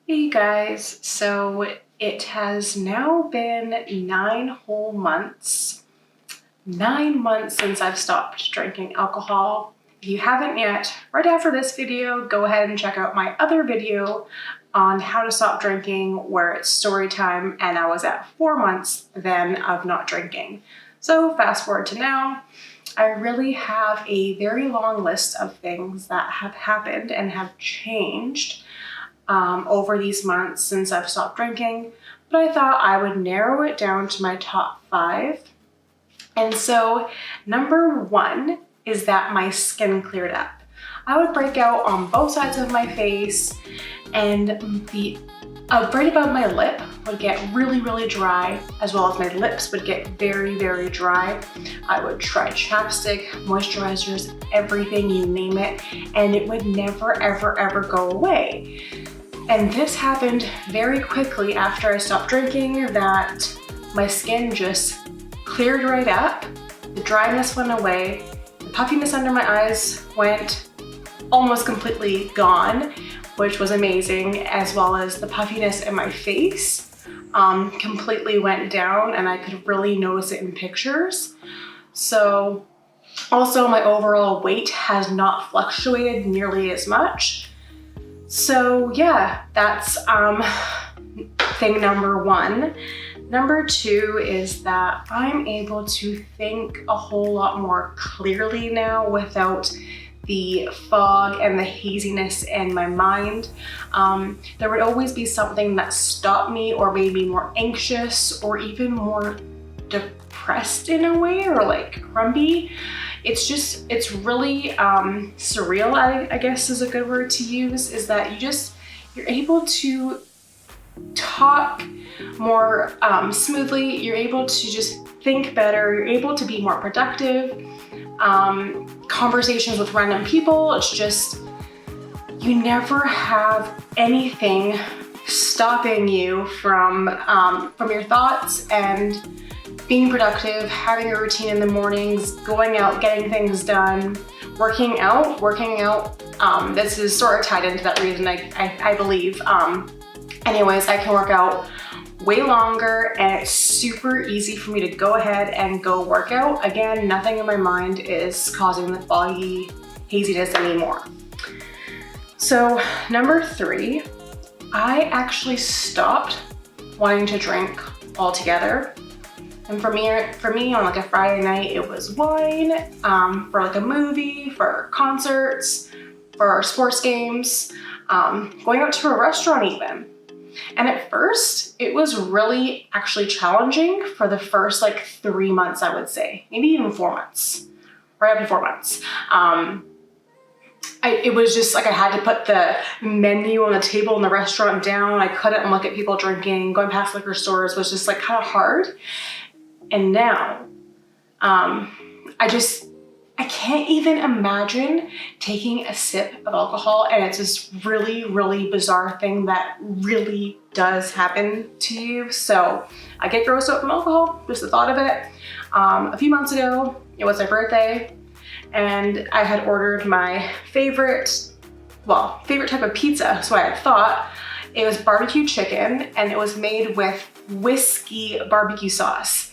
Hey guys, so it has now been 9 whole months. 9 months since I've stopped drinking alcohol. If you haven't yet, right after this video, go ahead and check out my other video on how to stop drinking where it's story time, and I was at 4 months then of not drinking. So fast forward to now, I really have a very long list of things that have happened and have changed over these months since I've stopped drinking, but I thought I would narrow it down to my top 5. And so number 1 is that my skin cleared up. I would break out on both sides of my face, and the right above my lip would get really dry, as well as my lips would get very dry. I would try chapstick, moisturizers, everything, you name it, and it would never ever go away. And this happened very quickly after I stopped drinking, that my skin just cleared right up, the dryness went away, the puffiness under my eyes went almost completely gone, which was amazing, as well as the puffiness in my face completely went down, and I could really notice it in pictures. So also my overall weight has not fluctuated nearly as much. So yeah, that's thing number 1. Number 2 is that I'm able to think a whole lot more clearly now without the fog and the haziness in my mind. There would always be something that stopped me or made me more anxious or even more depressed in a way, or like grumpy. It's really surreal, I guess is a good word to use, is that you're able to talk more smoothly, you're able to just think better, you're able to be more productive. Conversations with random people, it's just, you never have anything stopping you from your thoughts and being productive, having a routine in the mornings, going out, getting things done, working out. This is sort of tied into that reason, I believe. Anyways, I can work out way longer, and it's super easy for me to go ahead and go work out. Again, nothing in my mind is causing the foggy haziness anymore. So number 3, I actually stopped wanting to drink altogether. And for me on like a Friday night, it was wine, for like a movie, for concerts, for sports games, going out to a restaurant even. And at first, it was really actually challenging for the first like 3 months, I would say, maybe even 4 months, right up to 4 months. It was just like I had to put the menu on the table in the restaurant down. I couldn't look at people drinking. Going past liquor stores was just like kind of hard. And now, I can't even imagine taking a sip of alcohol, and it's this really bizarre thing that really does happen to you. So I get grossed out from alcohol, just the thought of it. A few months ago, it was my birthday, and I had ordered my favorite type of pizza, so I had thought. It was barbecue chicken, and it was made with whiskey barbecue sauce.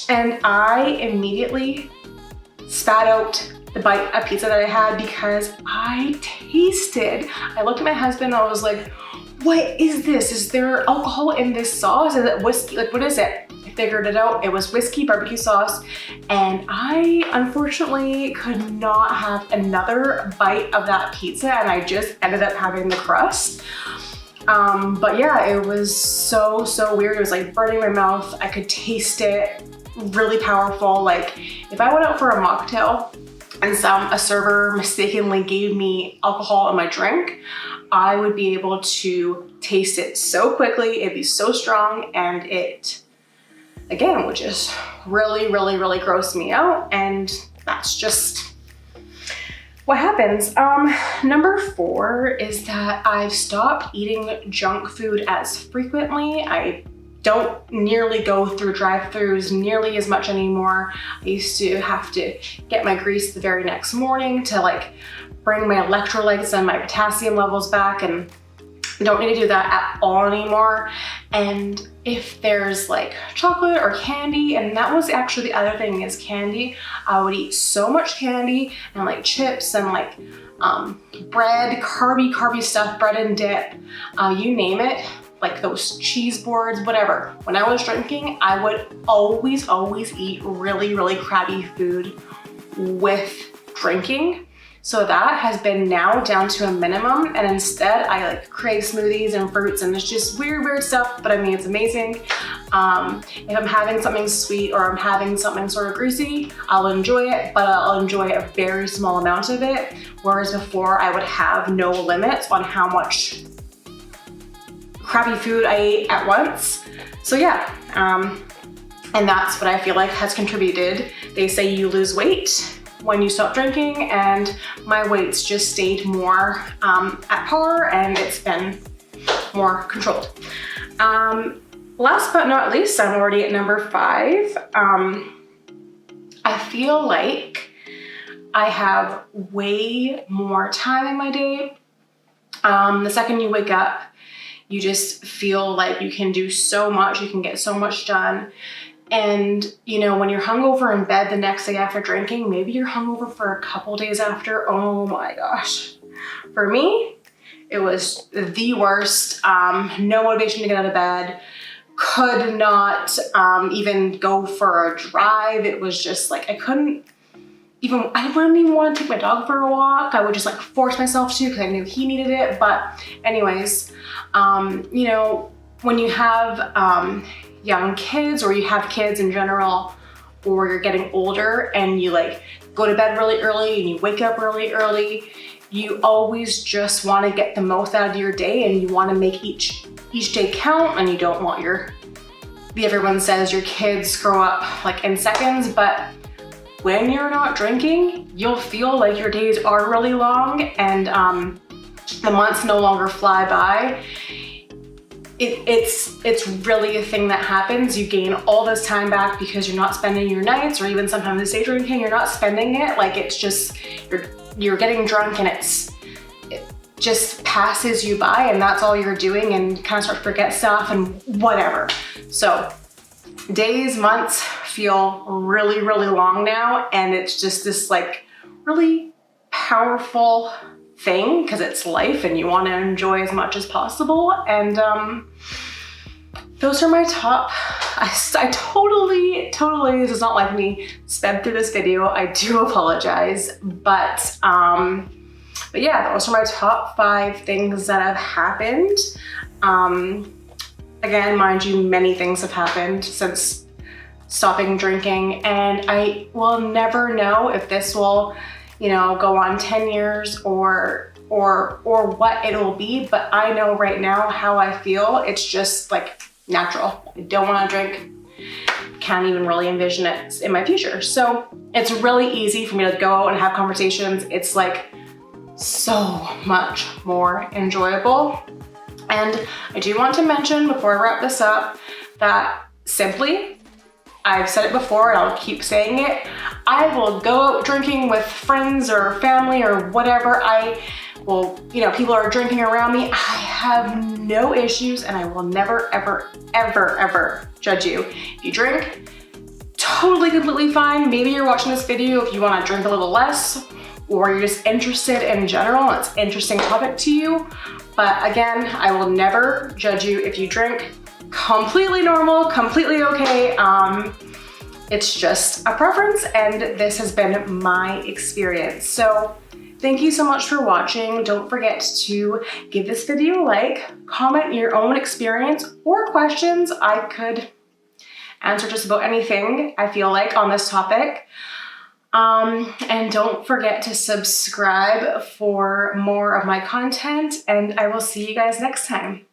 And I immediately spat out the bite of pizza that I had because I looked at my husband and I was like, what is this? Is there alcohol in this sauce? Is it whiskey? Like, what is it? I figured it out. It was whiskey barbecue sauce. And I unfortunately could not have another bite of that pizza, and I just ended up having the crust. But yeah, it was so weird. It was like burning my mouth. I could taste it. Really powerful. Like if I went out for a mocktail and a server mistakenly gave me alcohol in my drink, I would be able to taste it so quickly. It'd be so strong, and it again would just really gross me out. And that's just what happens. Number 4 is that I've stopped eating junk food as frequently. I don't nearly go through drive-thrus nearly as much anymore. I used to have to get my grease the very next morning to like bring my electrolytes and my potassium levels back, and Don't need to do that at all anymore. And if there's like chocolate or candy, and that was actually the other thing is candy, I would eat so much candy and like chips and like bread, carby stuff, bread and dip, you name it, like those cheese boards, whatever. When I was drinking, I would always eat really crabby food with drinking. So that has been now down to a minimum, and instead I like crave smoothies and fruits, and it's just weird stuff, but I mean, it's amazing. If I'm having something sweet or I'm having something sort of greasy, I'll enjoy it, but I'll enjoy a very small amount of it. Whereas before I would have no limits on how much crappy food I ate at once. So yeah, and that's what I feel like has contributed. They say you lose weight when you stop drinking, and my weight's just stayed more at par, and it's been more controlled. Last but not least, I'm already at number 5. I feel like I have way more time in my day. The second you wake up, you just feel like you can do so much, you can get so much done. And you know, when you're hungover in bed the next day after drinking, maybe you're hungover for a couple days after, oh my gosh. For me, it was the worst. No motivation to get out of bed, could not even go for a drive. It was just like, I wouldn't even want to take my dog for a walk. I would just like force myself to because I knew he needed it. But anyways, you know, when you have young kids, or you have kids in general, or you're getting older and you like go to bed really early and you wake up really early, you always just want to get the most out of your day, and you want to make each day count, and you don't want everyone says your kids grow up like in seconds, but when you're not drinking, you'll feel like your days are really long, and the months no longer fly by. It's really a thing that happens. You gain all this time back because you're not spending your nights, or even sometimes the day drinking, you're not spending it. Like, it's just, you're getting drunk and it just passes you by, and that's all you're doing, and kind of start to forget stuff and whatever. So days, months feel really long now, and it's just this like really powerful thing because it's life and you want to enjoy as much as possible. And those are my top. I totally, this is not like me sped through this video. I do apologize, but yeah, those are my top 5 things that have happened. Again, mind you, many things have happened since stopping drinking, and I will never know if this will, you know, go on 10 years or what it'll be, but I know right now how I feel. It's just like natural. I don't want to drink. Can't even really envision it in my future. So it's really easy for me to go out and have conversations. It's like so much more enjoyable. And I do want to mention before I wrap this up that simply, I've said it before and I'll keep saying it, I will go out drinking with friends or family or whatever. You know, people are drinking around me. I have no issues, and I will never, ever judge you. If you drink, totally, completely fine. Maybe you're watching this video if you want to drink a little less, or you're just interested in general and it's an interesting topic to you. But again, I will never judge you if you drink. Completely normal, completely okay. It's just a preference, and this has been my experience. So thank you so much for watching. Don't forget to give this video a like, comment your own experience or questions. I could answer just about anything I feel like on this topic. And don't forget to subscribe for more of my content, and I will see you guys next time.